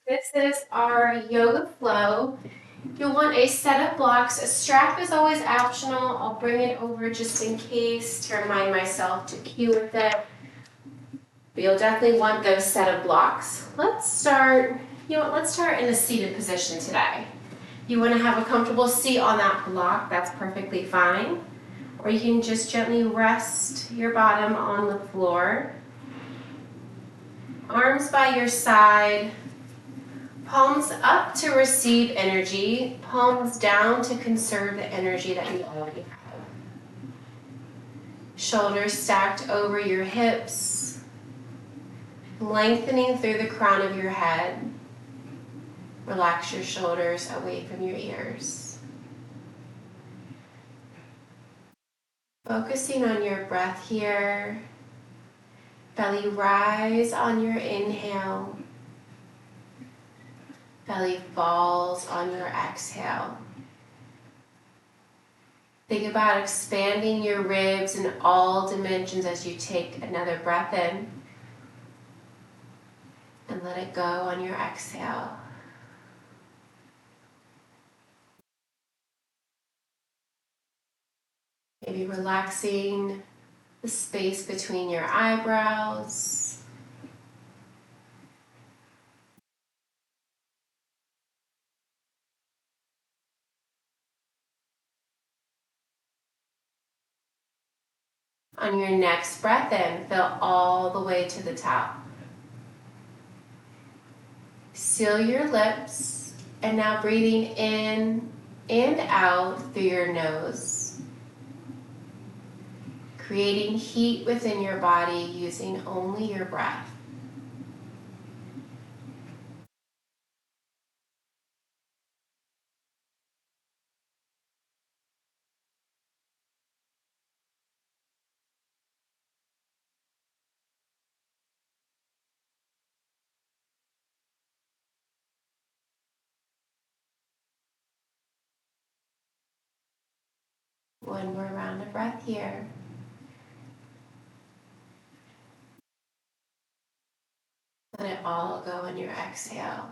This is our yoga flow. You'll want a set of blocks. A strap is always optional. I'll bring it over just in case to remind myself to cue with it. But you'll definitely want those set of blocks. Let's start in a seated position today. You want to have a comfortable seat on that block, that's perfectly fine. Or you can just gently rest your bottom on the floor. Arms by your side. Palms up to receive energy, palms down to conserve the energy that you already have. Shoulders stacked over your hips, lengthening through the crown of your head. Relax your shoulders away from your ears. Focusing on your breath here. Belly rise on your inhale. Belly falls on your exhale. Think about expanding your ribs in all dimensions as you take another breath in. And let it go on your exhale. Maybe relaxing the space between your eyebrows. On your next breath in, fill all the way to the top. Seal your lips, and now breathing in and out through your nose. Creating heat within your body using only your breath. One more round of breath here. Let it all go on your exhale.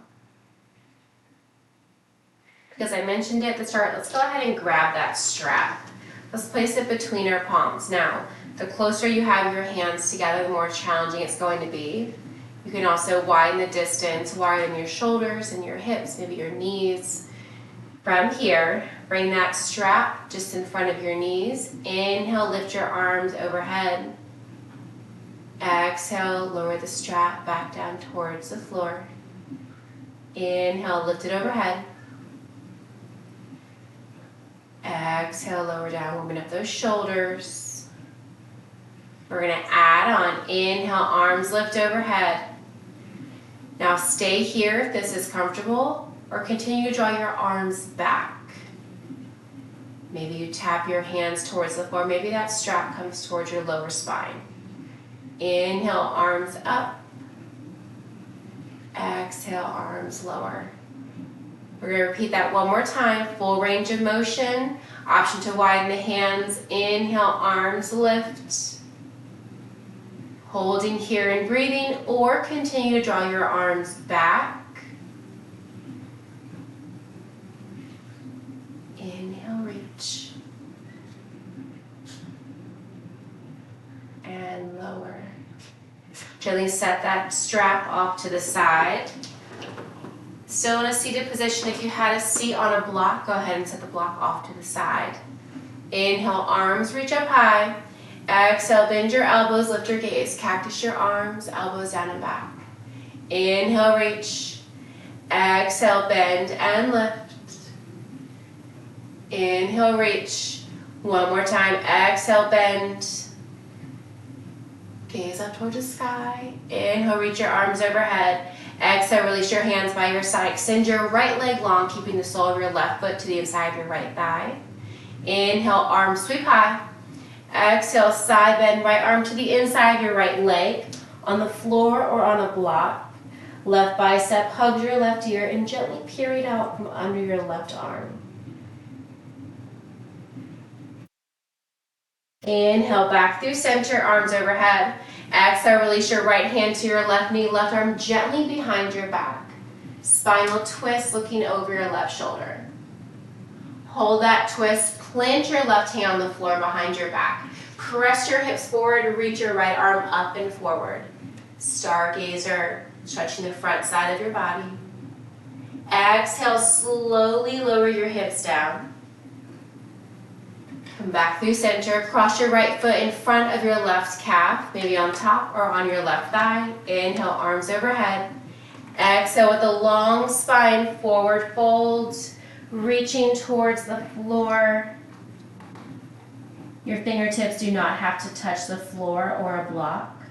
Because I mentioned it at the start, let's go ahead and grab that strap. Let's place it between our palms. Now, the closer you have your hands together, the more challenging it's going to be. You can also widen the distance, widen your shoulders and your hips, maybe your knees. From here, bring that strap just in front of your knees. Inhale, lift your arms overhead. Exhale, lower the strap back down towards the floor. Inhale, lift it overhead. Exhale, lower down, warming up those shoulders. We're going to add on. Inhale, arms lift overhead. Now stay here if this is comfortable, or continue to draw your arms back. Maybe you tap your hands towards the floor. Maybe that strap comes towards your lower spine. Inhale, arms up. Exhale, arms lower. We're going to repeat that one more time. Full range of motion. Option to widen the hands. Inhale, arms lift. Holding here and breathing, or continue to draw your arms back. Inhale, reach. And lower. Gently set that strap off to the side. Still in a seated position. If you had a seat on a block, go ahead and set the block off to the side. Inhale, arms reach up high. Exhale, bend your elbows, lift your gaze. Cactus your arms, elbows down and back. Inhale, reach. Exhale, bend and lift. Inhale, reach. One more time. Exhale, bend. Gaze up towards the sky. Inhale, reach your arms overhead. Exhale, release your hands by your side. Extend your right leg long, keeping the sole of your left foot to the inside of your right thigh. Inhale, arms sweep high. Exhale, side bend, right arm to the inside of your right leg, on the floor or on a block. Left bicep hugs your left ear and gently peer it out from under your left arm. Inhale, back through center, arms overhead. Exhale, release your right hand to your left knee, left arm gently behind your back. Spinal twist looking over your left shoulder. Hold that twist, plant your left hand on the floor behind your back. Press your hips forward, reach your right arm up and forward. Stargazer, stretching the front side of your body. Exhale, slowly lower your hips down. Come back through center, cross your right foot in front of your left calf, maybe on top or on your left thigh. Inhale, arms overhead. Exhale with a long spine, forward fold, reaching towards the floor. Your fingertips do not have to touch the floor or a block.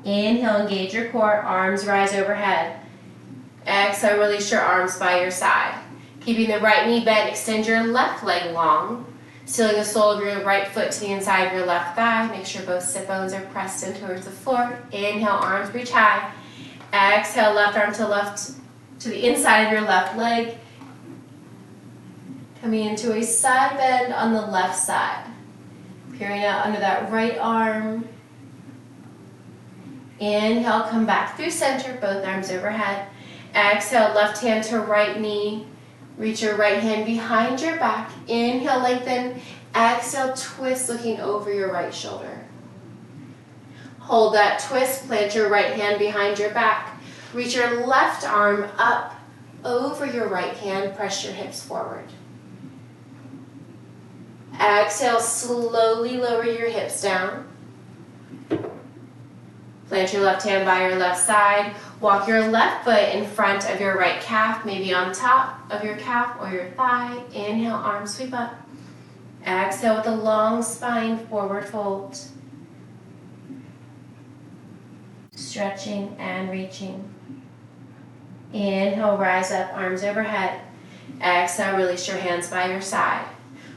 Inhale, engage your core, arms rise overhead. Exhale, release your arms by your side. Keeping the right knee bent, extend your left leg long. Sealing the sole of your right foot to the inside of your left thigh. Make sure both sit bones are pressed in towards the floor. Inhale, arms reach high. Exhale, left arm to the inside of your left leg. Coming into a side bend on the left side. Peering out under that right arm. Inhale, come back through center, both arms overhead. Exhale, left hand to right knee. Reach your right hand behind your back. Inhale, lengthen. Exhale, twist, looking over your right shoulder. Hold that twist, plant your right hand behind your back. Reach your left arm up over your right hand, press your hips forward. Exhale, slowly lower your hips down. Plant your left hand by your left side. Walk your left foot in front of your right calf, maybe on top of your calf or your thigh. Inhale, arms sweep up. Exhale with a long spine, forward fold. Stretching and reaching. Inhale, rise up, arms overhead. Exhale, release your hands by your side.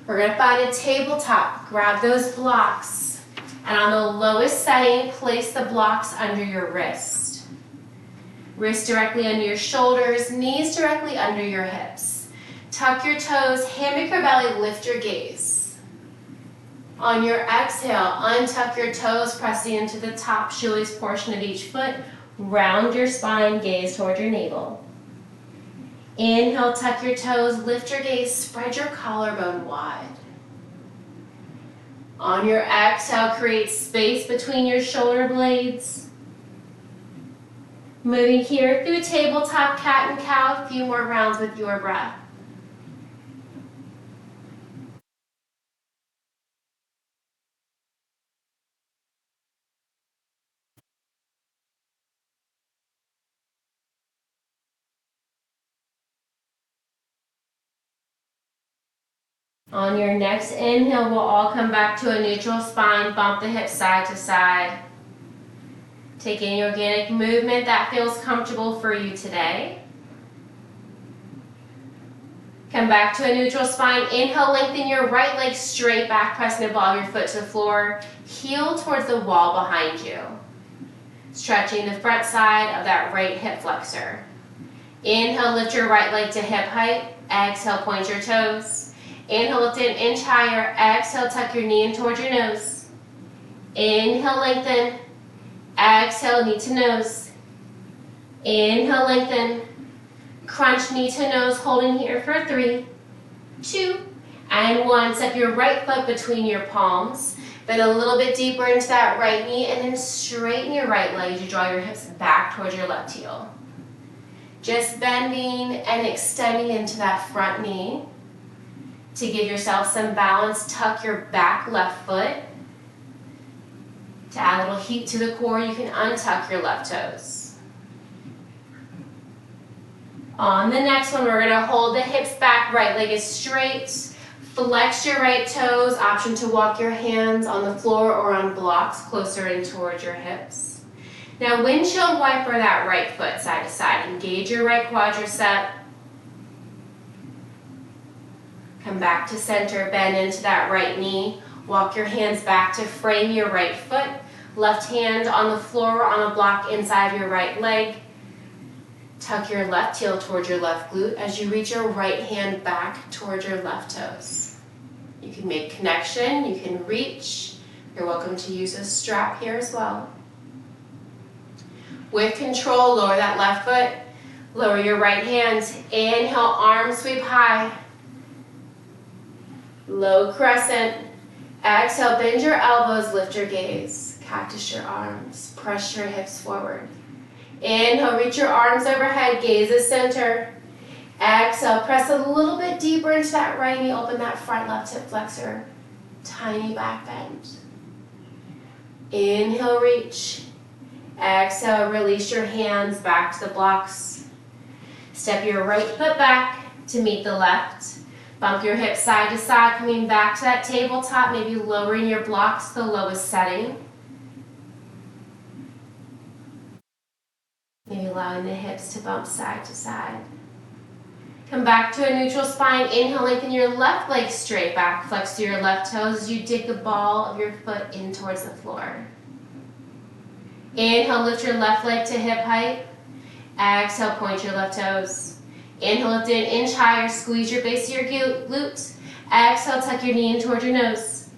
We're going to find a tabletop. Grab those blocks. And on the lowest setting, place the blocks under your wrist. Wrists directly under your shoulders, knees directly under your hips. Tuck your toes, hammock your belly, lift your gaze. On your exhale, untuck your toes, pressing into the top shoelace portion of each foot. Round your spine, gaze toward your navel. Inhale, tuck your toes, lift your gaze, spread your collarbone wide. On your exhale, create space between your shoulder blades. Moving here through tabletop cat and cow, a few more rounds with your breath. On your next inhale, we'll all come back to a neutral spine, bump the hips side to side. Take any organic movement that feels comfortable for you today. Come back to a neutral spine. Inhale, lengthen your right leg straight back, pressing the ball of your foot to the floor. Heel towards the wall behind you. Stretching the front side of that right hip flexor. Inhale, lift your right leg to hip height. Exhale, point your toes. Inhale, lift an inch higher. Exhale, tuck your knee in towards your nose. Inhale, lengthen. Exhale, knee to nose. Inhale, lengthen. Crunch knee to nose, holding here for 3, 2, and 1. Step your right foot between your palms. Bend a little bit deeper into that right knee, and then straighten your right leg as you draw your hips back towards your left heel. Just bending and extending into that front knee. To give yourself some balance, tuck your back left foot. To add a little heat to the core, you can untuck your left toes. On the next one, we're going to hold the hips back, right leg is straight. Flex your right toes, option to walk your hands on the floor or on blocks closer in towards your hips. Now windshield wiper that right foot side to side. Engage your right quadricep. Come back to center, bend into that right knee. Walk your hands back to frame your right foot. Left hand on the floor on a block inside of your right leg. Tuck your left heel towards your left glute as you reach your right hand back towards your left toes. You can make connection, you can reach. You're welcome to use a strap here as well. With control, lower that left foot. Lower your right hand. Inhale, arms sweep high. Low crescent. Exhale, bend your elbows, lift your gaze. Cactus your arms, press your hips forward. Inhale, reach your arms overhead, gaze is center. Exhale, press a little bit deeper into that right knee, open that front left hip flexor. Tiny back bend. Inhale, reach. Exhale, release your hands back to the blocks. Step your right foot back to meet the left. Bump your hips side to side, coming back to that tabletop, maybe lowering your blocks to the lowest setting. Maybe allowing the hips to bump side to side. Come back to a neutral spine. Inhale, lengthen your left leg straight back. Flex to your left toes as you dig the ball of your foot in towards the floor. Inhale, lift your left leg to hip height. Exhale, point your left toes. Inhale, lift it an inch higher. Squeeze your base of your glutes. Exhale, tuck your knee in towards your nose.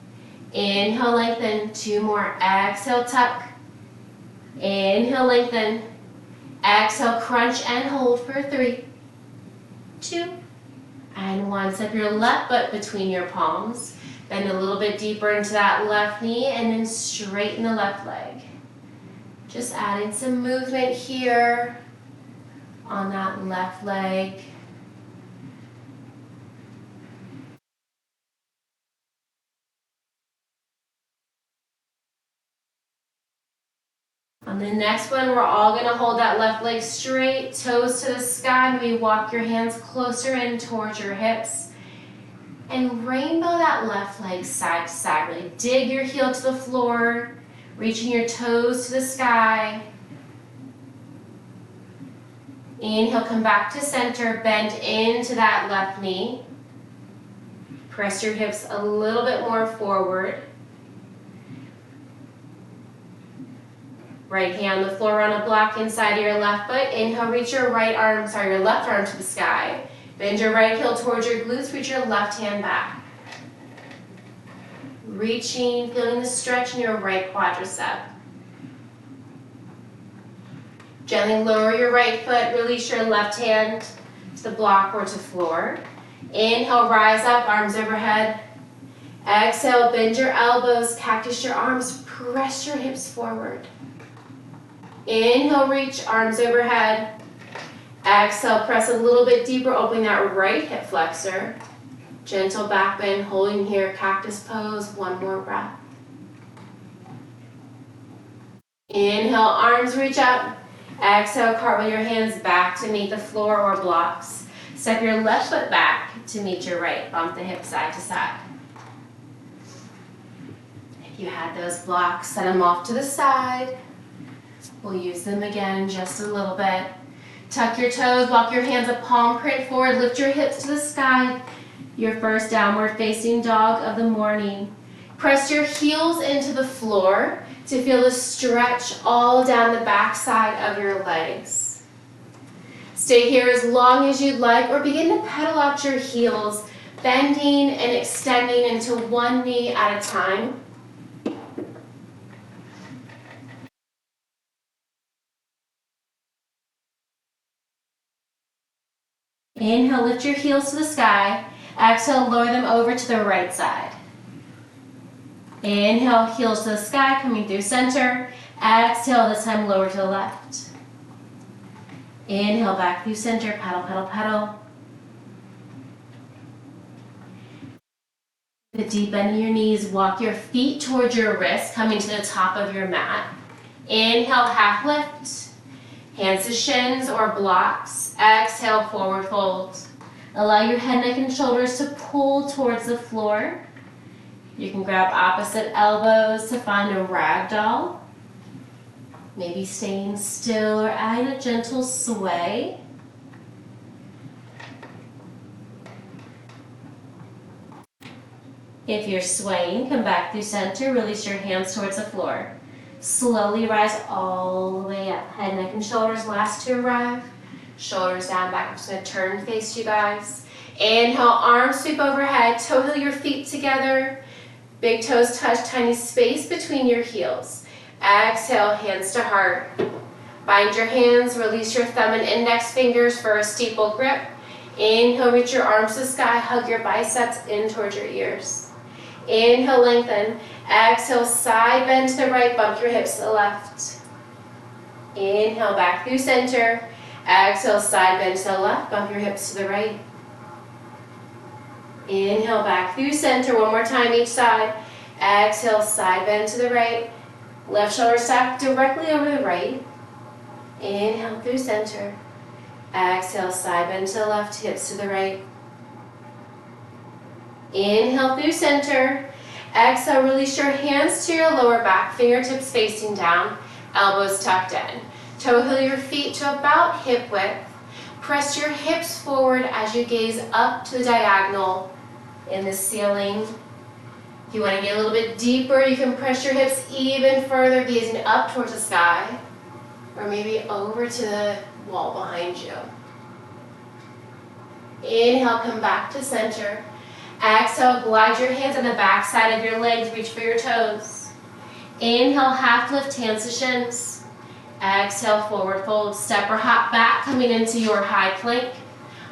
Inhale, lengthen. 2 more. Exhale, tuck. Inhale, lengthen. Exhale, crunch and hold for 3, 2, and 1. Step your left foot between your palms. Bend a little bit deeper into that left knee and then straighten the left leg. Just adding some movement here on that left leg. On the next one, we're all going to hold that left leg straight, toes to the sky. Maybe walk your hands closer in towards your hips. And rainbow that left leg side to side. Really dig your heel to the floor, reaching your toes to the sky. Inhale, come back to center, bend into that left knee. Press your hips a little bit more forward. Right hand on the floor on a block inside of your left foot. Inhale, reach your your left arm to the sky. Bend your right heel towards your glutes, reach your left hand back. Reaching, feeling the stretch in your right quadricep. Gently lower your right foot, release your left hand to the block or to floor. Inhale, rise up, arms overhead. Exhale, bend your elbows, cactus your arms, press your hips forward. Inhale, reach, arms overhead. Exhale, press a little bit deeper, opening that right hip flexor. Gentle back bend, holding here, cactus pose, 1 more breath. Inhale, arms reach up. Exhale, cartwheel your hands back to meet the floor or blocks. Step your left foot back to meet your right. Bump the hips side to side. If you had those blocks, set them off to the side. We'll use them again in just a little bit. Tuck your toes, walk your hands a palm print forward, lift your hips to the sky. Your first downward facing dog of the morning. Press your heels into the floor to feel the stretch all down the back side of your legs. Stay here as long as you'd like, or begin to pedal out your heels, bending and extending into one knee at a time. Inhale, lift your heels to the sky. Exhale, lower them over to the right side. Inhale, heels to the sky, coming through center. Exhale, this time lower to the left. Inhale, back through center, pedal, pedal, pedal. The deep bend in your knees, walk your feet towards your wrists, coming to the top of your mat. Inhale, half lift. Hands to shins or blocks. Exhale, forward fold. Allow your head, neck, and shoulders to pull towards the floor. You can grab opposite elbows to find a ragdoll. Maybe staying still or adding a gentle sway. If you're swaying, come back through center, release your hands towards the floor. Slowly rise all the way up. Head, neck, and shoulders last to arrive. Shoulders down, back. I'm just going to turn face you guys. Inhale, arms sweep overhead. Toe heel your feet together. Big toes touch, tiny space between your heels. Exhale, hands to heart. Bind your hands, release your thumb and index fingers for a steeple grip. Inhale, reach your arms to the sky, hug your biceps in towards your ears. Inhale, lengthen. Exhale, side bend to the right, bump your hips to the left. Inhale, back through center. Exhale, side bend to the left, bump your hips to the right. Inhale, back through center, one more time each side. Exhale, side bend to the right. Left shoulder stacked directly over the right. Inhale through center. Exhale, side bend to the left, hips to the right. Inhale through center. Exhale, release your hands to your lower back, fingertips facing down, elbows tucked in. Toe heel your feet to about hip width. Press your hips forward as you gaze up to the diagonal in the ceiling. If you want to get a little bit deeper, you can press your hips even further, gazing up towards the sky, or maybe over to the wall behind you. Inhale, come back to center. Exhale, glide your hands on the back side of your legs, reach for your toes. Inhale, half lift, hands to shins. Exhale, forward fold, step or hop back, coming into your high plank.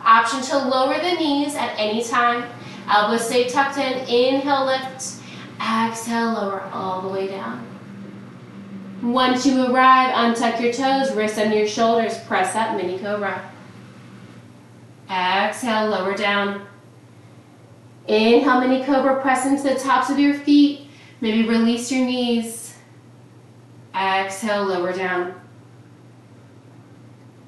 Option to lower the knees at any time. Elbows stay tucked in. Inhale, lift. Exhale, lower all the way down. Once you arrive, untuck your toes, wrists under your shoulders, press up, mini cobra. Exhale, lower down. Inhale, mini cobra, press into the tops of your feet. Maybe release your knees. Exhale, lower down.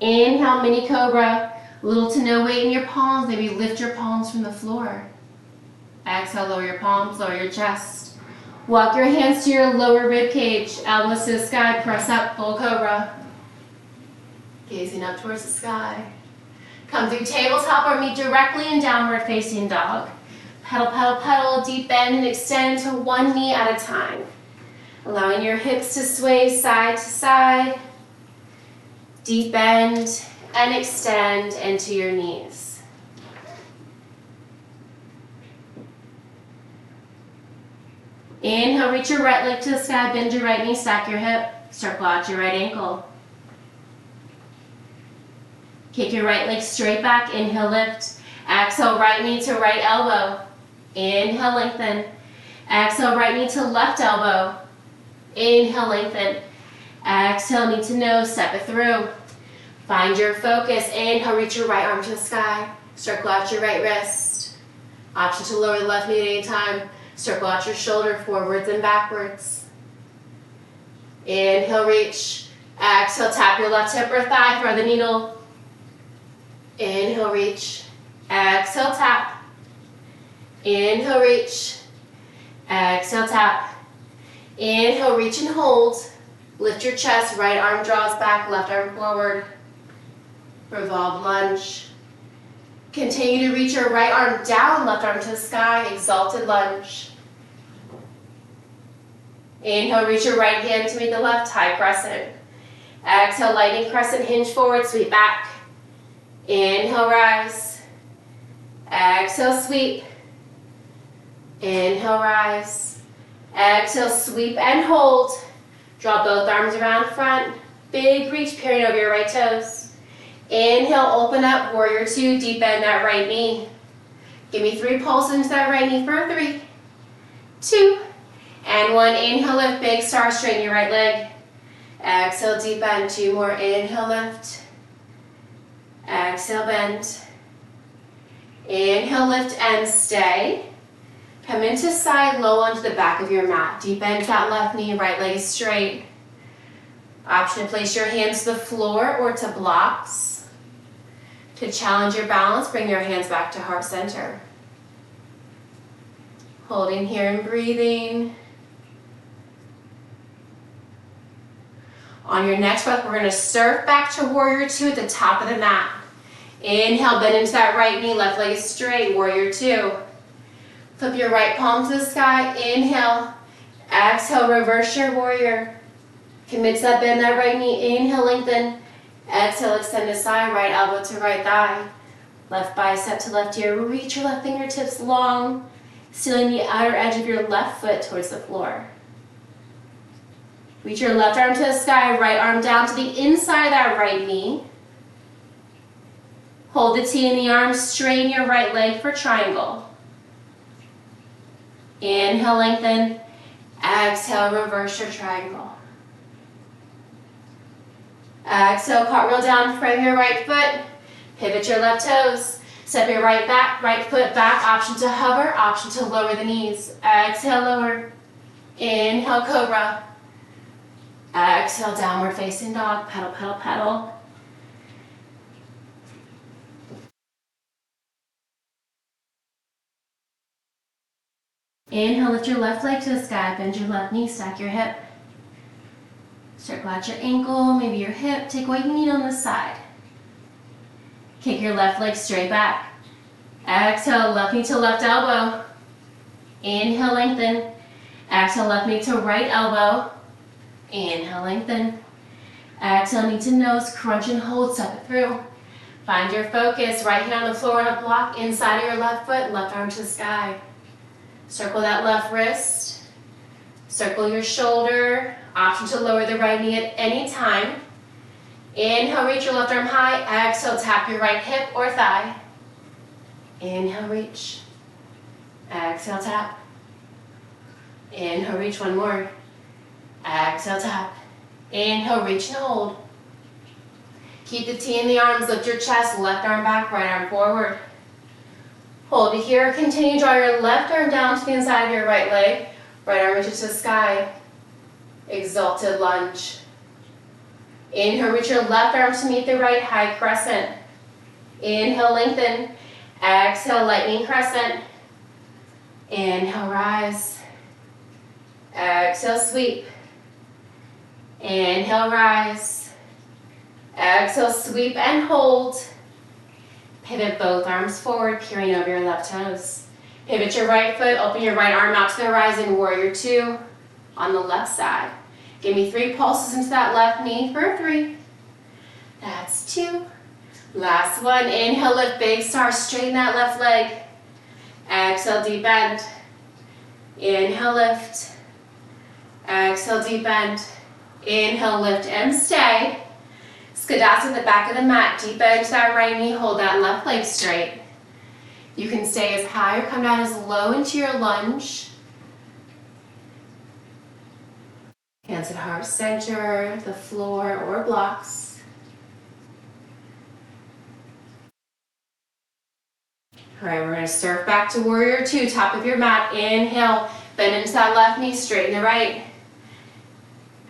Inhale, mini cobra. Little to no weight in your palms. Maybe lift your palms from the floor. Exhale, lower your palms, lower your chest. Walk your hands to your lower rib cage. Elbows to the sky, press up, full cobra. Gazing up towards the sky. Come through tabletop or meet directly in downward facing dog. Pedal, pedal, pedal, deep bend and extend to one knee at a time. Allowing your hips to sway side to side. Deep bend and extend into your knees. Inhale, reach your right leg to the sky, bend your right knee, stack your hip, circle out your right ankle. Kick your right leg straight back, inhale, lift. Exhale, right knee to right elbow. Inhale, lengthen. Exhale, right knee to left elbow. Inhale, lengthen. Exhale, knee to nose, step it through. Find your focus. Inhale, reach your right arm to the sky. Circle out your right wrist. Option to lower the left knee at any time. Circle out your shoulder forwards and backwards. Inhale, reach. Exhale, tap your left hip or thigh, throw the needle. Inhale, reach. Exhale, tap. Inhale, reach. Exhale, tap. Inhale, reach and hold. Lift your chest, right arm draws back, left arm forward. Revolve lunge. Continue to reach your right arm down, left arm to the sky, exalted lunge. Inhale, reach your right hand to meet the left, high crescent. Exhale, lightning crescent, hinge forward, sweep back. Inhale, rise. Exhale, sweep. Inhale, rise. Exhale, sweep and hold. Draw both arms around front. Big reach, peering over your right toes. Inhale, open up, warrior two, deep bend that right knee. Give me 3 pulses into that right knee for 3, 2, and 1. Inhale, lift, big star, straighten your right leg. Exhale, deep bend, 2 more. Inhale, lift. Exhale, bend. Inhale, lift and stay. Come into side low onto the back of your mat. Deep bend that left knee, right leg is straight. Option to place your hands to the floor or to blocks. To challenge your balance, bring your hands back to heart center. Holding here and breathing. On your next breath, we're going to surf back to warrior two at the top of the mat. Inhale, bend into that right knee, left leg is straight, warrior two. Flip your right palm to the sky, inhale. Exhale, reverse your warrior. Commit to that bend, that right knee, inhale, lengthen. Exhale, extend to side, right elbow to right thigh. Left bicep to left ear, reach your left fingertips long, stealing the outer edge of your left foot towards the floor. Reach your left arm to the sky, right arm down to the inside of that right knee. Hold the T in the arm, straighten your right leg for triangle. Inhale, lengthen. Exhale, reverse your triangle. Exhale, cartwheel down, frame your right foot. Pivot your left toes. Step your right foot back. Option to hover, option to lower the knees. Exhale, lower. Inhale, cobra. Exhale, downward facing dog. Pedal, pedal, pedal. Inhale, lift your left leg to the sky. Bend your left knee, stack your hip. Circle out your ankle, maybe your hip. Take what you need on this side. Kick your left leg straight back. Exhale, left knee to left elbow. Inhale, lengthen. Exhale, left knee to right elbow. Inhale, lengthen. Exhale, knee to nose, crunch and hold, step it through. Find your focus, right hand on the floor on a block, inside of your left foot, left arm to the sky. Circle that left wrist. Circle your shoulder. Option to lower the right knee at any time. Inhale, reach your left arm high. Exhale, tap your right hip or thigh. Inhale, reach. Exhale, tap. Inhale, reach one more. Exhale, tap. Inhale, reach and hold. Keep the T in the arms, lift your chest, left arm back, right arm forward. Hold it here, continue, draw your left arm down to the inside of your right leg. Right arm reaches to the sky. Exalted lunge. Inhale, reach your left arm to meet the right, high crescent. Inhale, lengthen. Exhale, lightning crescent. Inhale, rise. Exhale, sweep. Inhale, rise. Exhale, sweep and hold. Pivot both arms forward, peering over your left toes. Pivot your right foot, open your right arm out to the horizon, warrior two on the left side. Give me 3 pulses into that left knee for 3. That's 2. Last one, inhale, lift, big star, straighten that left leg. Exhale, deep bend. Inhale, lift. Exhale, deep bend. Inhale, lift and stay. Skadasana at the back of the mat, deep bend to that right knee, hold that left leg straight. You can stay as high or come down as low into your lunge. Hands at heart center, the floor or blocks. All right, we're going to surf back to warrior two, top of your mat. Inhale, bend into that left knee, straighten the right.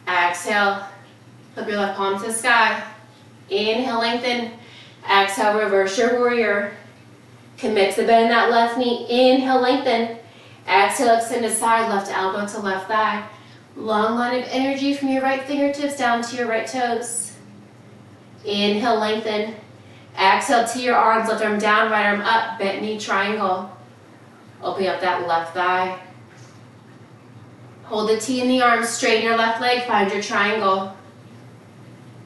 Exhale, flip your left palm to the sky. Inhale, lengthen. Exhale, reverse your warrior. Commit to the bend in that left knee. Inhale, lengthen. Exhale, extend to side, left elbow to left thigh. Long line of energy from your right fingertips down to your right toes. Inhale, lengthen. Exhale to your arms, left arm down, right arm up, bent knee triangle. Open up that left thigh. Hold the T in the arms, straighten your left leg, find your triangle.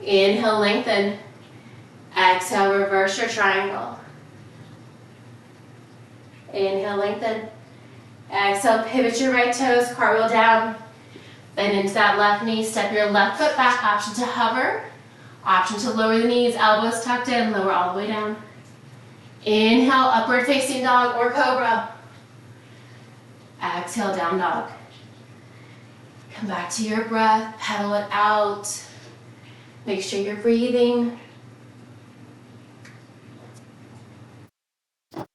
Inhale, lengthen. Exhale, reverse your triangle. Inhale, lengthen. Exhale, pivot your right toes, cartwheel down. Bend into that left knee, step your left foot back, option to hover. Option to lower the knees, elbows tucked in, lower all the way down. Inhale, upward facing dog or cobra. Exhale, down dog. Come back to your breath, pedal it out. Make sure you're breathing. All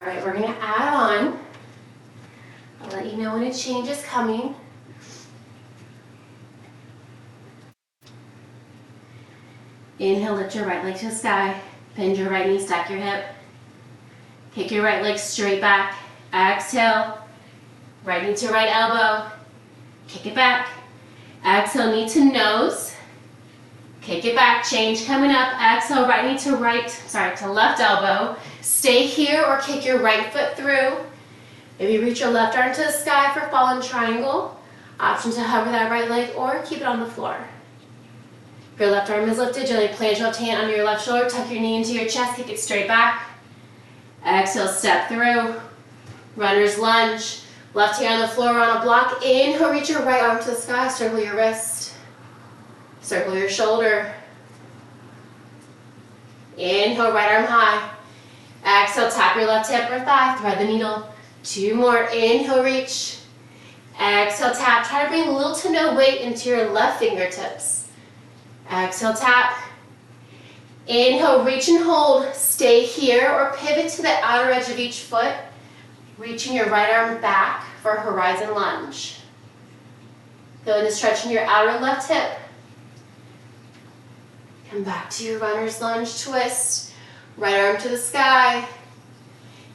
right, we're gonna add on. I'll let you know when a change is coming. Inhale, lift your right leg to the sky. Bend your right knee, stack your hip. Kick your right leg straight back. Exhale, right knee to right elbow. Kick it back. Exhale, knee to nose. Kick it back, change coming up. Exhale, right knee to left elbow. Stay here or kick your right foot through. Maybe reach your left arm to the sky for fallen triangle. Option to hover that right leg or keep it on the floor. If your left arm is lifted, gently plant your left hand under your left shoulder, tuck your knee into your chest, kick it straight back. Exhale, step through. Runner's lunge. Left hand on the floor on a block. Inhale, reach your right arm to the sky, circle your wrist. Circle your shoulder. Inhale, right arm high. Exhale, tap your left hip or thigh, thread the needle. 2 more, inhale, reach. Exhale, tap. Try to bring little to no weight into your left fingertips. Exhale, tap. Inhale, reach and hold. Stay here or pivot to the outer edge of each foot, reaching your right arm back for a horizon lunge. Feeling the stretch in your outer left hip. Come back to your runner's lunge twist. Right arm to the sky.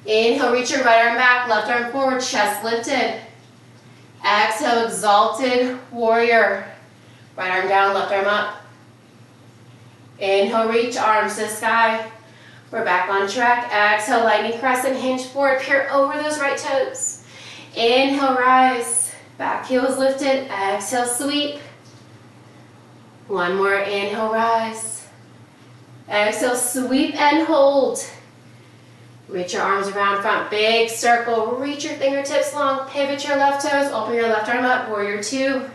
Inhale, reach your right arm back, left arm forward, chest lifted. Exhale, exalted warrior. Right arm down, left arm up. Inhale, reach, arms to the sky. We're back on track. Exhale, lightning crescent, hinge forward, peer over those right toes. Inhale, rise. Back heels lifted. Exhale, sweep. 1 more, inhale, rise. Exhale, sweep and hold. Reach your arms around front, big circle. Reach your fingertips long, pivot your left toes, open your left arm up, warrior 2.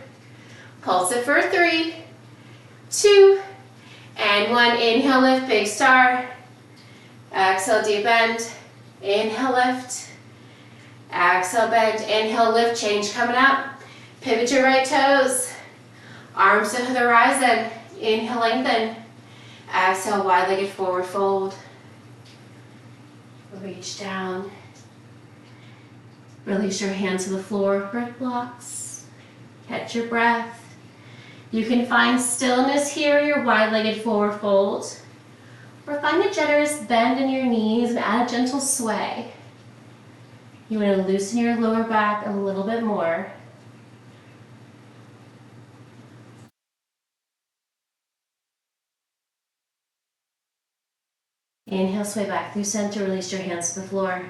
Pulse it for 3, 2, and 1. Inhale, lift, big star. Exhale, deep bend. Inhale, lift. Exhale, bend. Inhale, lift, change coming up. Pivot your right toes. Arms to the horizon. Inhale, lengthen. Exhale, wide-legged forward fold. Reach down. Release your hands to the floor, breath blocks. Catch your breath. You can find stillness here, your wide-legged forward fold. Or find a generous bend in your knees and add a gentle sway. You want to loosen your lower back a little bit more. Inhale, sway back through center, release your hands to the floor.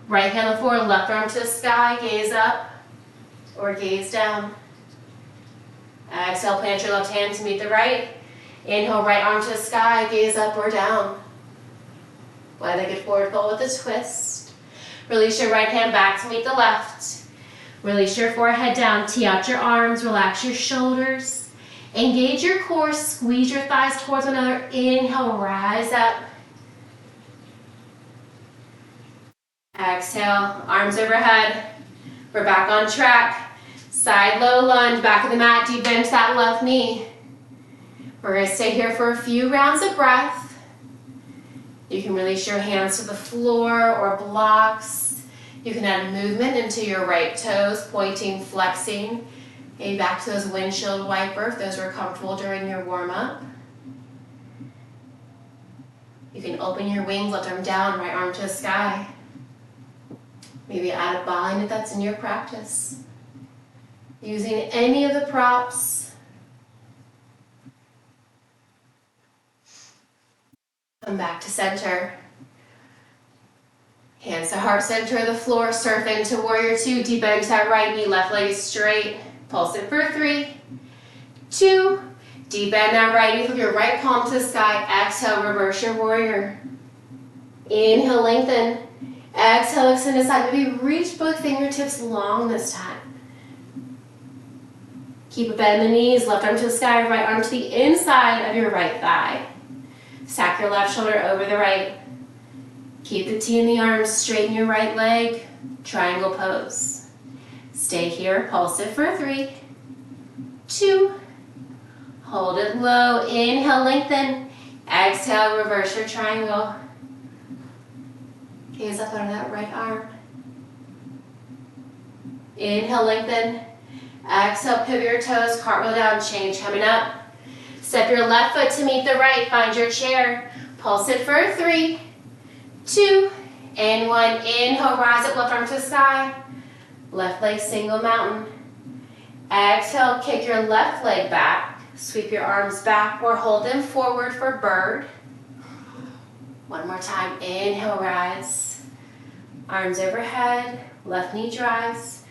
Right hand on the floor, left arm to the sky, gaze up or gaze down. Exhale, plant your left hand to meet the right. Inhale, right arm to the sky, gaze up or down. Wide-legged forward fold with a twist. Release your right hand back to meet the left. Release your forehead down, tee out your arms, relax your shoulders. Engage your core, squeeze your thighs towards one another. Inhale, rise up. Exhale, arms overhead. We're back on track. Side low lunge, back of the mat, deep bend to that left knee. We're going to stay here for a few rounds of breath. You can release your hands to the floor or blocks. You can add movement into your right toes, pointing, flexing. Maybe back to those windshield wiper if those were comfortable during your warm-up. You can open your wings, left arm down, right arm to the sky. Maybe add a bind if that's in your practice. Using any of the props. Come back to center. Hands to heart center of the floor, surf into warrior 2, deep bend to that right knee, left leg is straight. Pulse it for 3, 2, deep bend that right knee, with your right palm to the sky. Exhale, reverse your warrior. Inhale, lengthen. Exhale, extend to side. Maybe reach both fingertips long this time. Keep a bend in the knees, left arm to the sky, right arm to the inside of your right thigh. Stack your left shoulder over the right. Keep the T in the arms, straighten your right leg, triangle pose. Stay here, pulse it for 3, 2, hold it low, inhale, lengthen, exhale, reverse your triangle. Gaze up under that right arm. Inhale, lengthen, exhale, pivot your toes, cartwheel down, change coming up. Step your left foot to meet the right, find your chair, pulse it for 3, 2, and 1, inhale, rise up, left arm to the sky. Left leg single mountain. Exhale, kick your left leg back. Sweep your arms back or hold them forward for bird. One more time, inhale, rise. Arms overhead, left knee drives.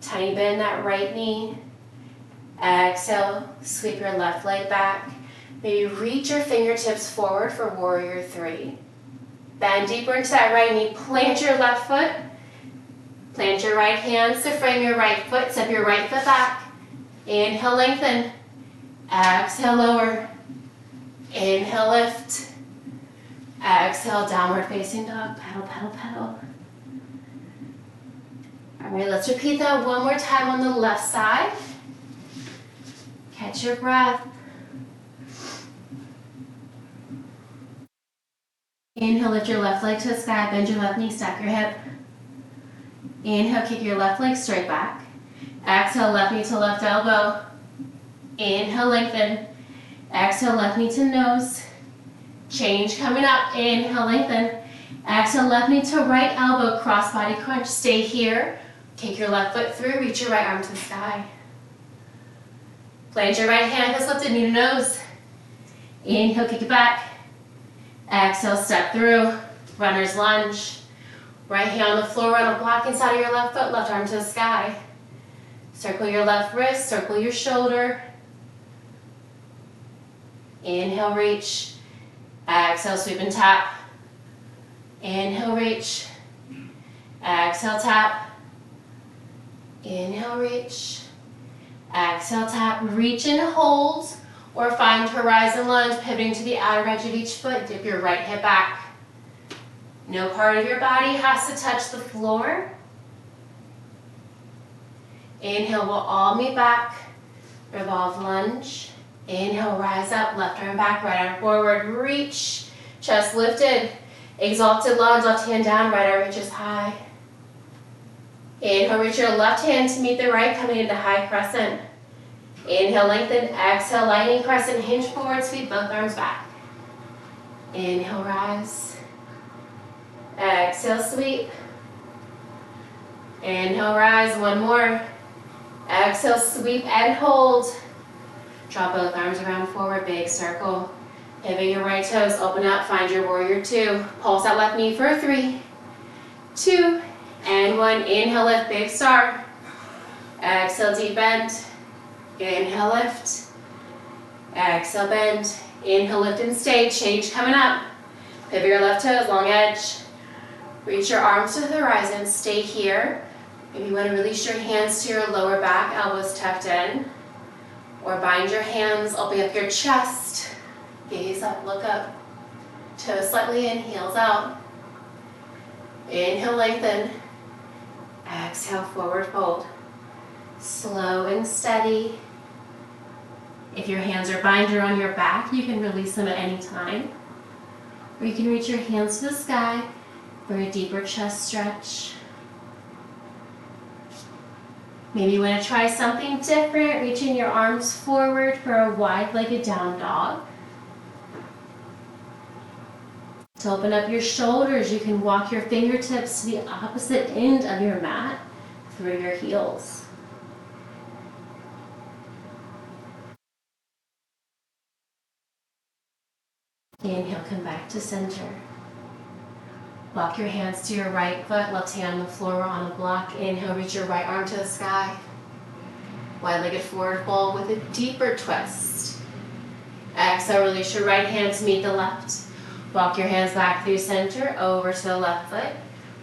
Tiny bend that right knee. Exhale, sweep your left leg back. Maybe reach your fingertips forward for warrior 3. Bend deeper into that right knee, plant your left foot. Plant your right hands to frame your right foot, step your right foot back. Inhale, lengthen. Exhale, lower. Inhale, lift. Exhale, downward facing dog. Pedal, pedal, pedal. All right, let's repeat that one more time on the left side. Catch your breath. Inhale, lift your left leg to the sky, bend your left knee, stack your hip. Inhale, kick your left leg straight back. Exhale, left knee to left elbow. Inhale, lengthen. Exhale, left knee to nose. Change coming up. Inhale, lengthen. Exhale, left knee to right elbow, cross body crunch. Stay here. Kick your left foot through, reach your right arm to the sky. Plant your right hand, hips lifted, knee to nose. Inhale, kick it back. Exhale, step through, runner's lunge. Right hand on the floor, run a block inside of your left foot, left arm to the sky. Circle your left wrist, circle your shoulder. Inhale, reach. Exhale, sweep and tap. Inhale, reach. Exhale, tap. Inhale, reach. Exhale, tap. Reach and hold, or find horizon lunge, pivoting to the outer edge of each foot. Dip your right hip back. No part of your body has to touch the floor. Inhale, we'll all meet back. Revolve lunge. Inhale, rise up, left arm back, right arm forward, reach. Chest lifted. Exalted lunge, left hand down, right arm reaches high. Inhale, reach your left hand to meet the right, coming into high crescent. Inhale, lengthen. Exhale, lightning crescent, hinge forward, sweep both arms back. Inhale, rise. Exhale, sweep. Inhale, rise. One more. Exhale, sweep and hold. Drop both arms around forward, big circle. Pivot your right toes, open up, find your warrior two. Pulse that left knee for 3, 2, and 1. Inhale, lift, big star. Exhale, deep bend. Inhale, lift. Exhale, bend. Inhale, lift and stay. Change coming up. Pivot your left toes, long edge. Reach your arms to the horizon. Stay here. Maybe you want to release your hands to your lower back, elbows tucked in. Or bind your hands, open up your chest. Gaze up, look up. Toes slightly in, heels out. Inhale, lengthen. Exhale, forward fold. Slow and steady. If your hands are binder on your back, you can release them at any time. Or you can reach your hands to the sky for a deeper chest stretch. Maybe you want to try something different, reaching your arms forward for a wide-legged down dog. To open up your shoulders, you can walk your fingertips to the opposite end of your mat through your heels. Inhale, come back to center. Walk your hands to your right foot, left hand on the floor on a block. Inhale, reach your right arm to the sky. Wide-legged forward fold with a deeper twist. Exhale, release your right hand to meet the left. Walk your hands back through center, over to the left foot.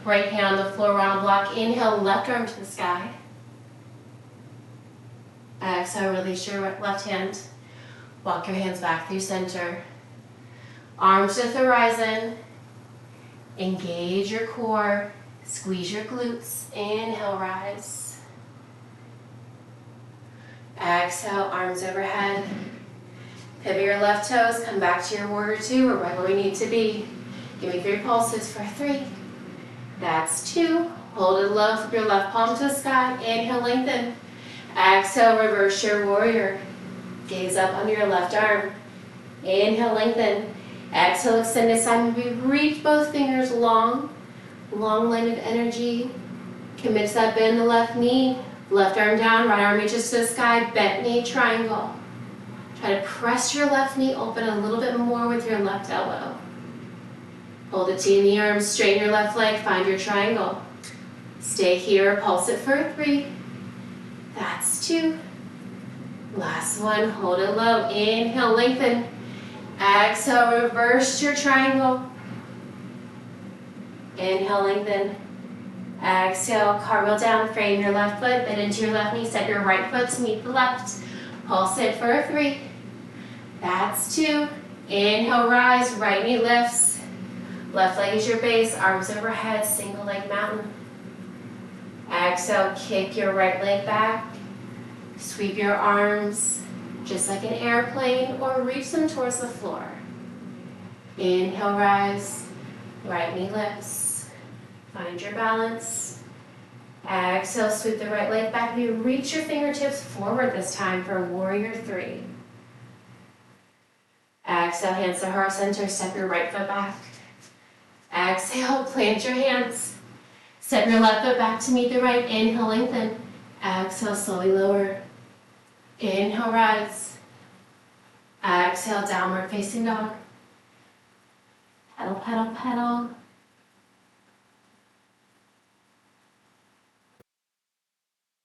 Right hand on the floor on a block. Inhale, left arm to the sky. Exhale, release your left hand. Walk your hands back through center. Arms to the horizon. Engage your core. Squeeze your glutes. Inhale, rise. Exhale, arms overhead. Pivot your left toes. Come back to your warrior two. We're right where we need to be. Give me 3 pulses for 3. That's 2. Hold it low. Flip your left palm to the sky. Inhale, lengthen. Exhale, reverse your warrior. Gaze up under your left arm. Inhale, lengthen. Exhale, extend this side. Maybe reach both fingers long. Long line of energy. Commit to that bend the left knee. Left arm down, right arm reaches to the sky. Bent knee triangle. Try to press your left knee open a little bit more with your left elbow. Hold the T in the arms, straighten your left leg, find your triangle. Stay here, pulse it for 3. That's 2. Last one, hold it low. Inhale, lengthen. Exhale, reverse your triangle. Inhale, lengthen. Exhale, cartwheel down, frame your left foot, bend into your left knee, set your right foot to meet the left. Pulse it for 3. That's 2. Inhale, rise, right knee lifts. Left leg is your base, arms overhead, single leg mountain. Exhale, kick your right leg back. Sweep your arms just like an airplane or reach them towards the floor. Inhale, rise, right knee lifts. Find your balance. Exhale, sweep the right leg back. You reach your fingertips forward this time for warrior 3. Exhale, hands to heart center, step your right foot back. Exhale, plant your hands. Step your left foot back to meet the right. Inhale, lengthen. Exhale, slowly lower. Inhale, rise. Exhale, downward facing dog. Pedal, pedal, pedal.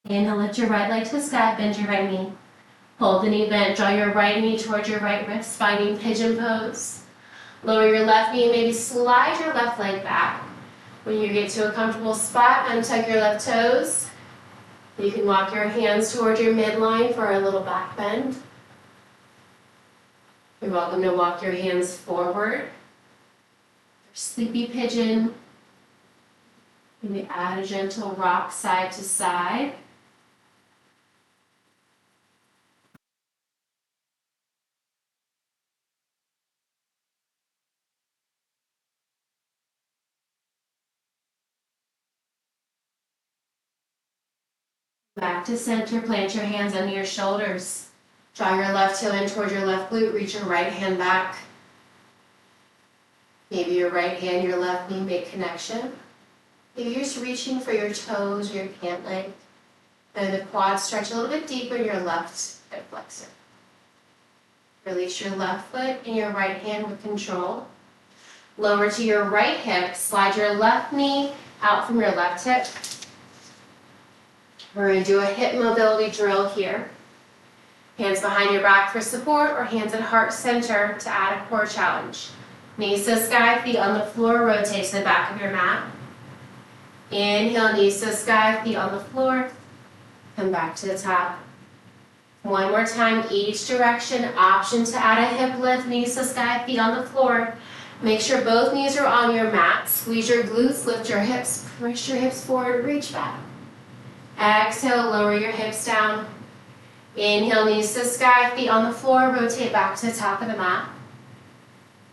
Inhale, lift your right leg to the sky, bend your right knee. Hold the knee bent, draw your right knee towards your right wrist, finding pigeon pose. Lower your left knee, maybe slide your left leg back. When you get to a comfortable spot, untuck your left toes. You can walk your hands towards your midline for a little back bend. You're welcome to walk your hands forward. Sleepy pigeon. Maybe add a gentle rock side to side. Back to center, plant your hands under your shoulders. Draw your left toe in toward your left glute, reach your right hand back. Maybe your right hand, your left knee make connection. Maybe you're just reaching for your toes or your pant leg. Then the quads stretch a little bit deeper in your left hip flexor. Release your left foot and your right hand with control. Lower to your right hip, slide your left knee out from your left hip. We're going to do a hip mobility drill here. Hands behind your back for support or hands at heart center to add a core challenge. Knees to sky, feet on the floor, rotate to the back of your mat. Inhale, knees to sky, feet on the floor. Come back to the top. One more time, each direction. Option to add a hip lift, knees to sky, feet on the floor. Make sure both knees are on your mat. Squeeze your glutes, lift your hips, push your hips forward, reach back. Exhale, lower your hips down. Inhale, knees to sky, feet on the floor, rotate back to the top of the mat.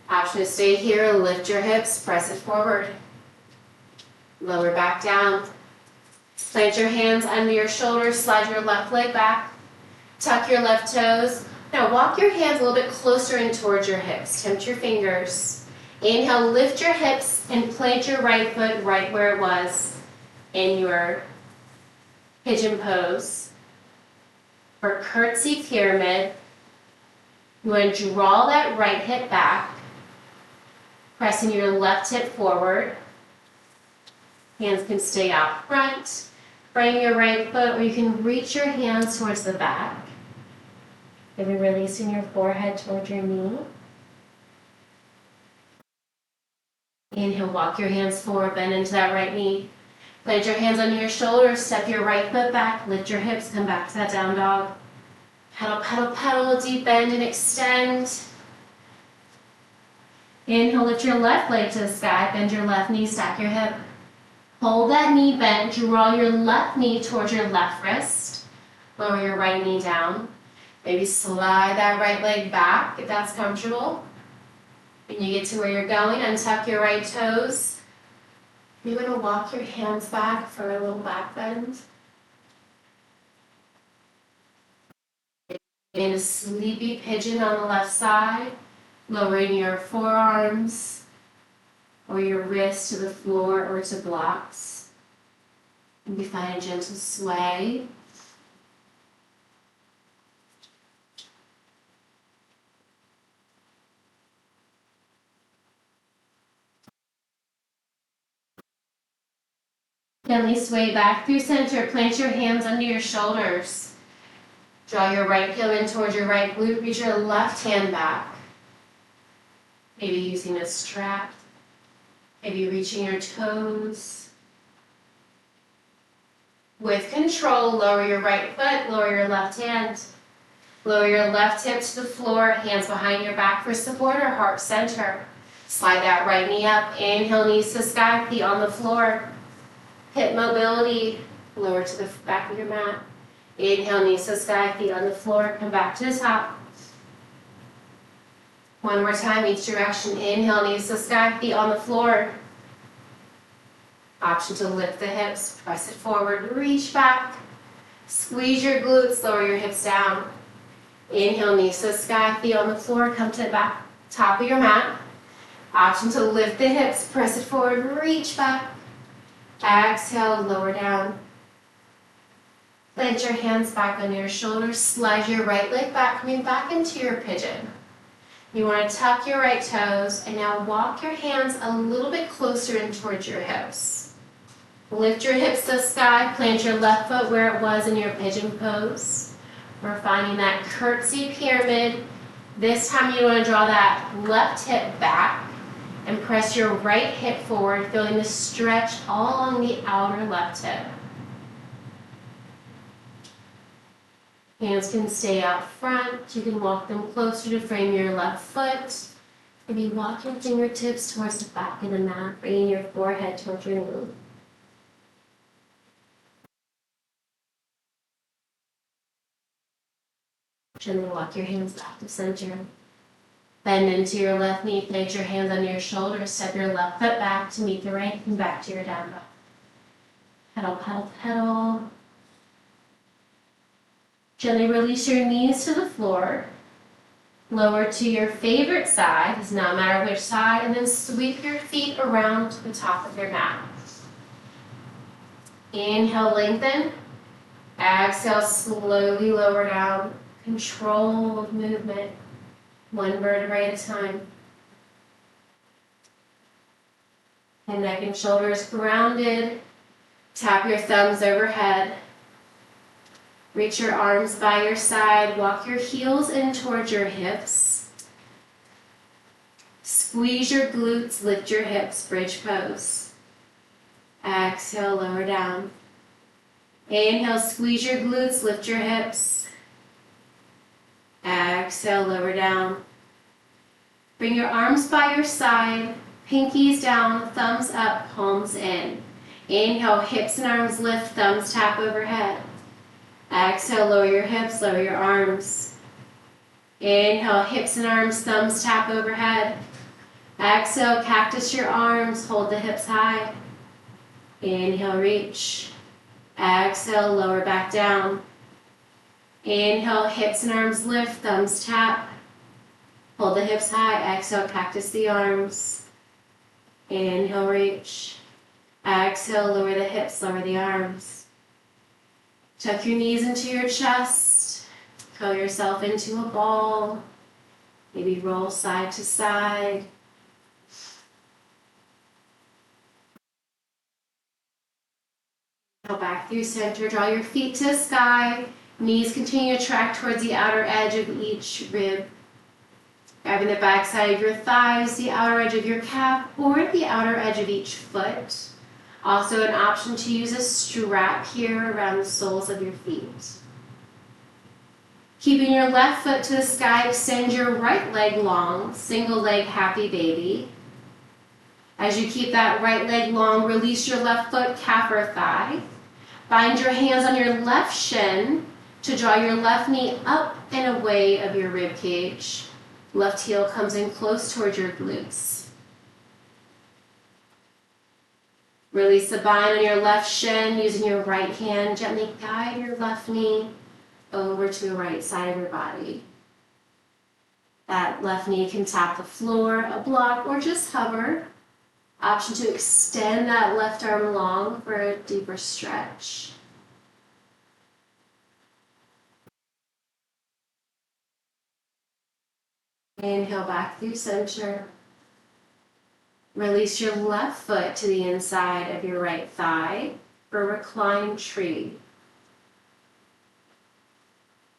Option to stay here, lift your hips, press it forward. Lower back down. Plant your hands under your shoulders, slide your left leg back. Tuck your left toes. Now walk your hands a little bit closer in towards your hips. Tempt your fingers. Inhale, lift your hips and plant your right foot right where it was in your pigeon pose. For curtsy pyramid, you want to draw that right hip back, pressing your left hip forward. Hands can stay out front. Bring your right foot, or you can reach your hands towards the back. Maybe releasing your forehead towards your knee. Inhale, walk your hands forward, bend into that right knee. Plant your hands under your shoulders, step your right foot back, lift your hips, come back to that down dog. Pedal, pedal, pedal, deep bend and extend. Inhale, lift your left leg to the sky, bend your left knee, stack your hip. Hold that knee bent, draw your left knee towards your left wrist. Lower your right knee down. Maybe slide that right leg back if that's comfortable. When you get to where you're going, untuck your right toes. You're going to walk your hands back for a little back bend. In a sleepy pigeon on the left side, lowering your forearms or your wrists to the floor or to blocks. Maybe find a gentle sway. Gently sway back through center. Plant your hands under your shoulders. Draw your right heel in towards your right glute. Reach your left hand back. Maybe using a strap. Maybe reaching your toes. With control, lower your right foot, lower your left hand. Lower your left hip to the floor, hands behind your back for support or heart center. Slide that right knee up. Inhale, knees to sky, feet on the floor. Hip mobility, lower to the back of your mat. Inhale, knees to sky, feet on the floor. Come back to the top. One more time, each direction. Inhale, knees to sky, feet on the floor. Option to lift the hips, press it forward, reach back. Squeeze your glutes, lower your hips down. Inhale, knees to sky, feet on the floor. Come to the back, top of your mat. Option to lift the hips, press it forward, reach back. Exhale, lower down. Plant your hands back on your shoulders. Slide your right leg back, coming back into your pigeon. You want to tuck your right toes and now walk your hands a little bit closer in towards your hips. Lift your hips to the sky, plant your left foot where it was in your pigeon pose. We're finding that curtsy pyramid. This time you want to draw that left hip back and press your right hip forward, feeling the stretch all along the outer left hip. Hands can stay out front. You can walk them closer to frame your left foot. Maybe walk your fingertips towards the back of the mat, bringing your forehead towards your knee. Gently walk your hands back to center. Bend into your left knee, plant your hands on your shoulders, step your left foot back to meet the right and back to your down dog. Pedal, pedal, pedal. Gently release your knees to the floor. Lower to your favorite side, does not matter which side, and then sweep your feet around to the top of your mat. Inhale, lengthen. Exhale, slowly lower down. Control of movement, one vertebrae at a time. And neck and shoulders grounded. Tap your thumbs overhead. Reach your arms by your side. Walk your heels in towards your hips. Squeeze your glutes, lift your hips, bridge pose. Exhale, lower down. Inhale, squeeze your glutes, lift your hips. Exhale, lower down. Bring your arms by your side, pinkies down, thumbs up, palms in. Inhale, hips and arms lift, thumbs tap overhead. Exhale, lower your hips, lower your arms. Inhale, hips and arms, thumbs tap overhead. Exhale, cactus your arms, hold the hips high. Inhale, reach. Exhale, lower back down. Inhale, hips and arms lift, thumbs tap. Hold the hips high, exhale, cactus the arms. Inhale, reach. Exhale, lower the hips, lower the arms. Tuck your knees into your chest. Curl yourself into a ball. Maybe roll side to side. Go back through center. Draw your feet to the sky. Knees continue to track towards the outer edge of each rib. Grabbing the back side of your thighs, the outer edge of your calf, or the outer edge of each foot. Also an option to use a strap here around the soles of your feet. Keeping your left foot to the sky, extend your right leg long, single leg happy baby. As you keep that right leg long, release your left foot, calf or thigh. Bind your hands on your left shin to draw your left knee up and away of your rib cage. Left heel comes in close towards your glutes. Release the bind on your left shin, using your right hand. Gently guide your left knee over to the right side of your body. That left knee can tap the floor, a block, or just hover. Option to extend that left arm long for a deeper stretch. Inhale back through center. Release your left foot to the inside of your right thigh for reclined tree.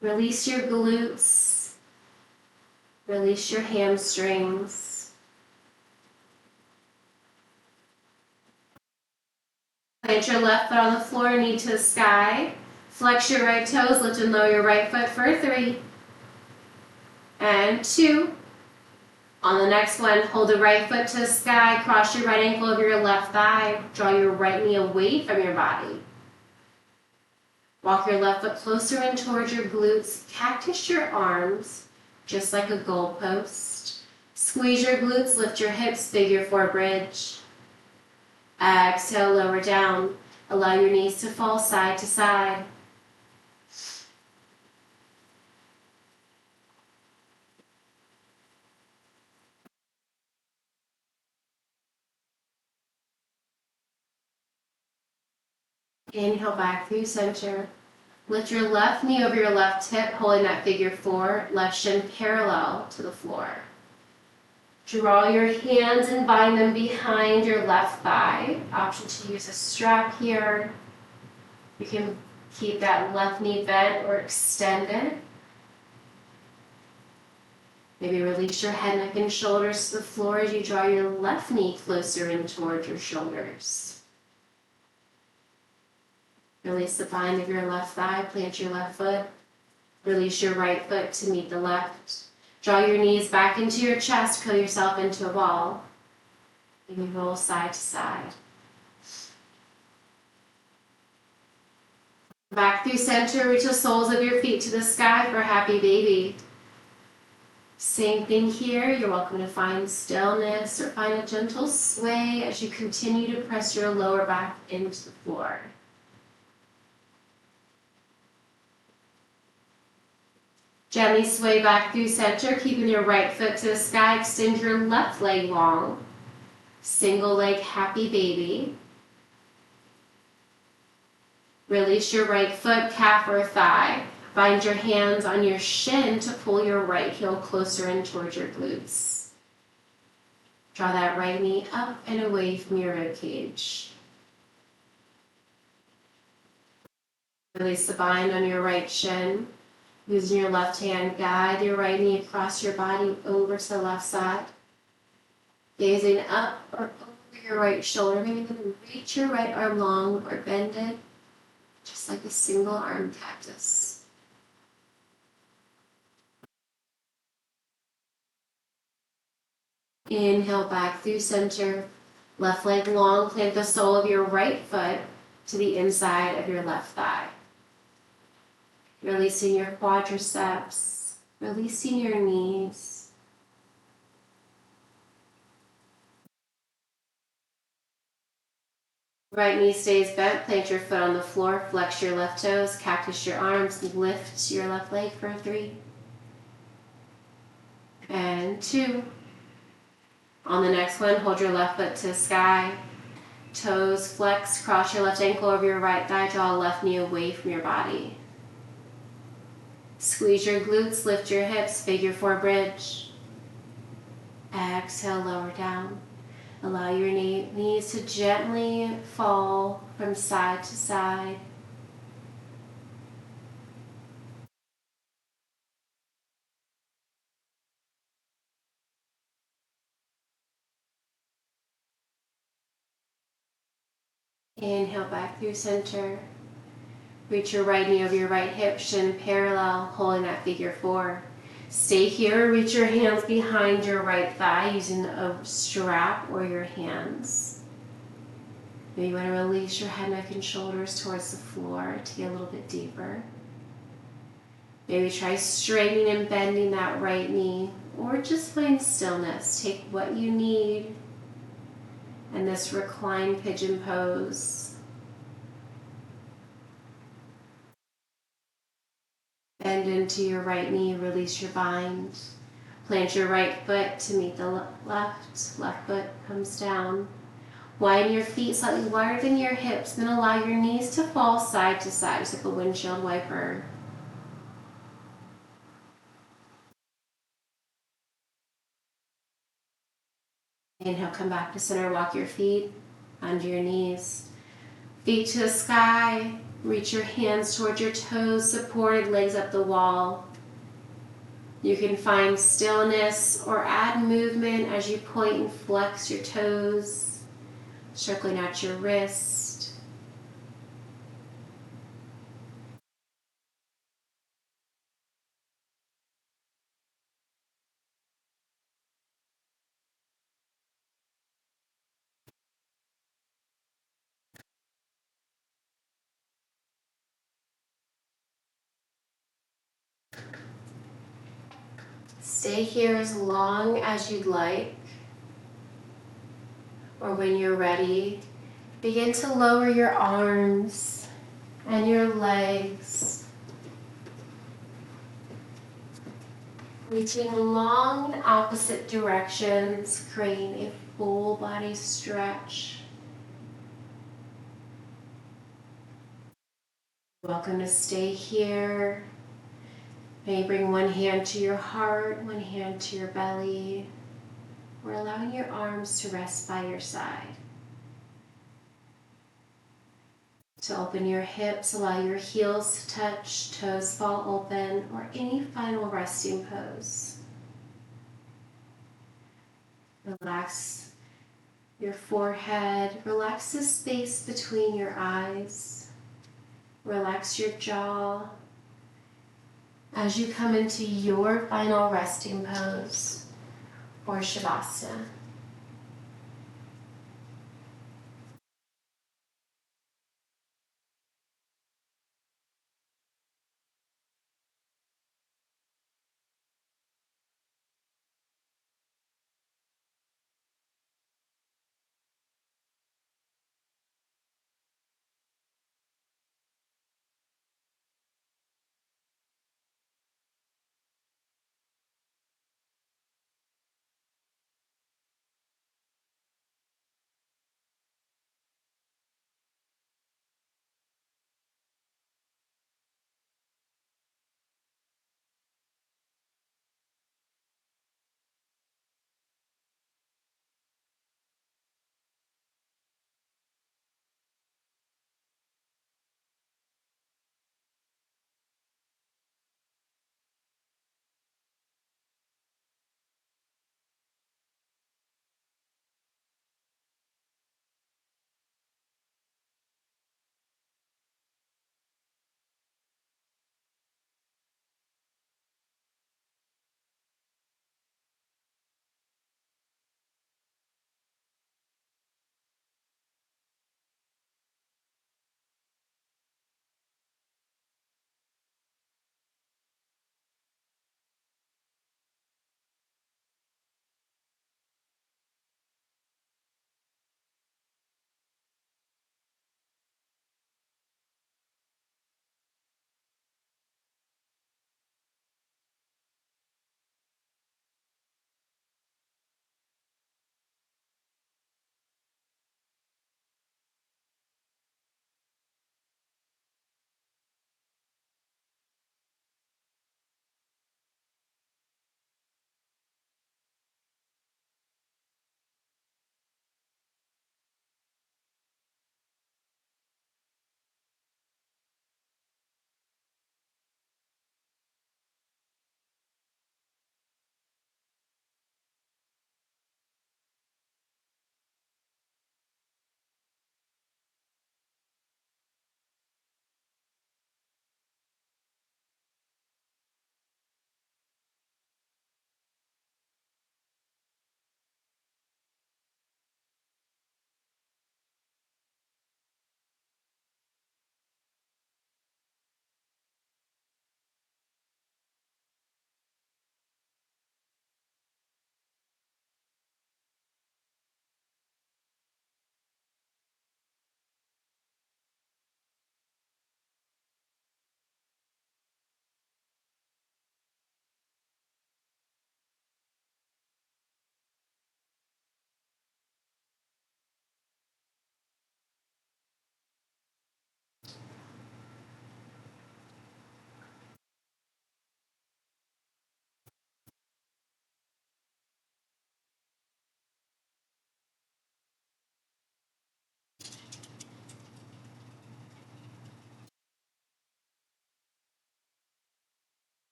Release your glutes. Release your hamstrings. Plant your left foot on the floor, knee to the sky. Flex your right toes, lift and lower your right foot for 3, And 2. On the next one, hold the right foot to the sky, cross your right ankle over your left thigh, draw your right knee away from your body. Walk your left foot closer in towards your glutes, cactus your arms, just like a goalpost. Squeeze your glutes, lift your hips, figure 4 bridge. Exhale, lower down. Allow your knees to fall side to side. Inhale back through center. Lift your left knee over your left hip, holding that figure 4, left shin parallel to the floor. Draw your hands and bind them behind your left thigh. Option to use a strap here. You can keep that left knee bent or extended. Maybe release your head, neck, and shoulders to the floor as you draw your left knee closer in towards your shoulders. Release the bind of your left thigh, plant your left foot. Release your right foot to meet the left. Draw your knees back into your chest, curl yourself into a ball. Maybe roll side to side. Back through center, reach the soles of your feet to the sky for happy baby. Same thing here, you're welcome to find stillness or find a gentle sway as you continue to press your lower back into the floor. Gently sway back through center, keeping your right foot to the sky. Extend your left leg long. Single leg happy baby. Release your right foot, calf or thigh. Bind your hands on your shin to pull your right heel closer in towards your glutes. Draw that right knee up and away from your rib cage. Release the bind on your right shin. Using your left hand, guide your right knee across your body over to the left side. Gazing up or over your right shoulder. Maybe then reach your right arm long or bend it, just like a single arm cactus. Inhale back through center. Left leg long, plant the sole of your right foot to the inside of your left thigh. Releasing your quadriceps, releasing your knees. Right knee stays bent, plant your foot on the floor, flex your left toes, cactus your arms, lift your left leg for 3. And 2. On the next one, hold your left foot to the sky. Toes flex, cross your left ankle over your right thigh, draw left knee away from your body. Squeeze your glutes, lift your hips, figure 4 bridge. Exhale, lower down. Allow your knees to gently fall from side to side. Inhale back through center. Reach your right knee over your right hip, shin parallel, holding that figure 4. Stay here, reach your hands behind your right thigh using a strap or your hands. Maybe you want to release your head, neck, and shoulders towards the floor to get a little bit deeper. Maybe try straightening and bending that right knee, or just find stillness. Take what you need in this reclined pigeon pose. Bend into your right knee, release your bind. Plant your right foot to meet the left. Left foot comes down. Widen your feet slightly wider than your hips, then allow your knees to fall side to side, just like a windshield wiper. Inhale, come back to center, walk your feet under your knees. Feet to the sky, reach your hands towards your toes, supported legs up the wall. You can find stillness or add movement as you point and flex your toes, circling out your wrist. Stay here as long as you'd like, or when you're ready, begin to lower your arms and your legs, reaching long in opposite directions, creating a full body stretch. Welcome to stay here. Maybe bring one hand to your heart, one hand to your belly. We're allowing your arms to rest by your side. To open your hips, allow your heels to touch, toes fall open, or any final resting pose. Relax your forehead, relax the space between your eyes, relax your jaw as you come into your final resting pose, or Shavasana.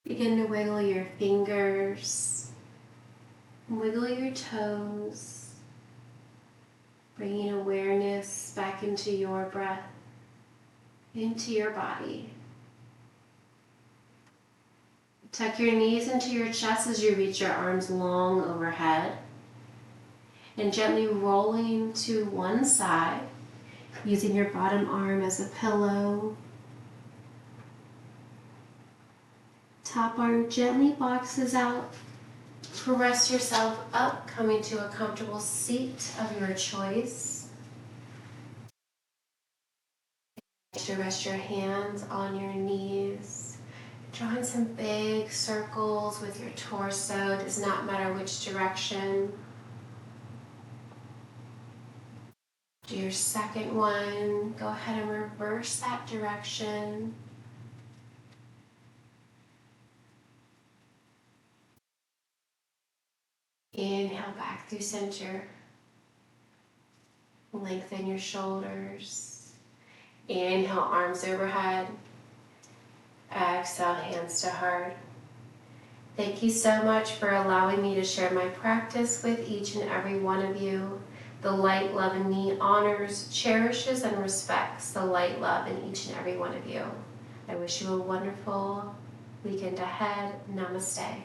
Begin to wiggle your fingers, wiggle your toes, bringing awareness back into your breath, into your body. Tuck your knees into your chest as you reach your arms long overhead, and gently rolling to one side, using your bottom arm as a pillow, Top arm gently boxes out. Press yourself up, coming to a comfortable seat of your choice. To rest your hands on your knees. Drawing some big circles with your torso. It does not matter which direction. Do your second one. Go ahead and reverse that direction. Inhale back through center. Lengthen your shoulders. Inhale, arms overhead. Exhale, hands to heart. Thank you so much for allowing me to share my practice with each and every one of you. The light love in me honors, cherishes, and respects the light love in each and every one of you. I wish you a wonderful weekend ahead. Namaste.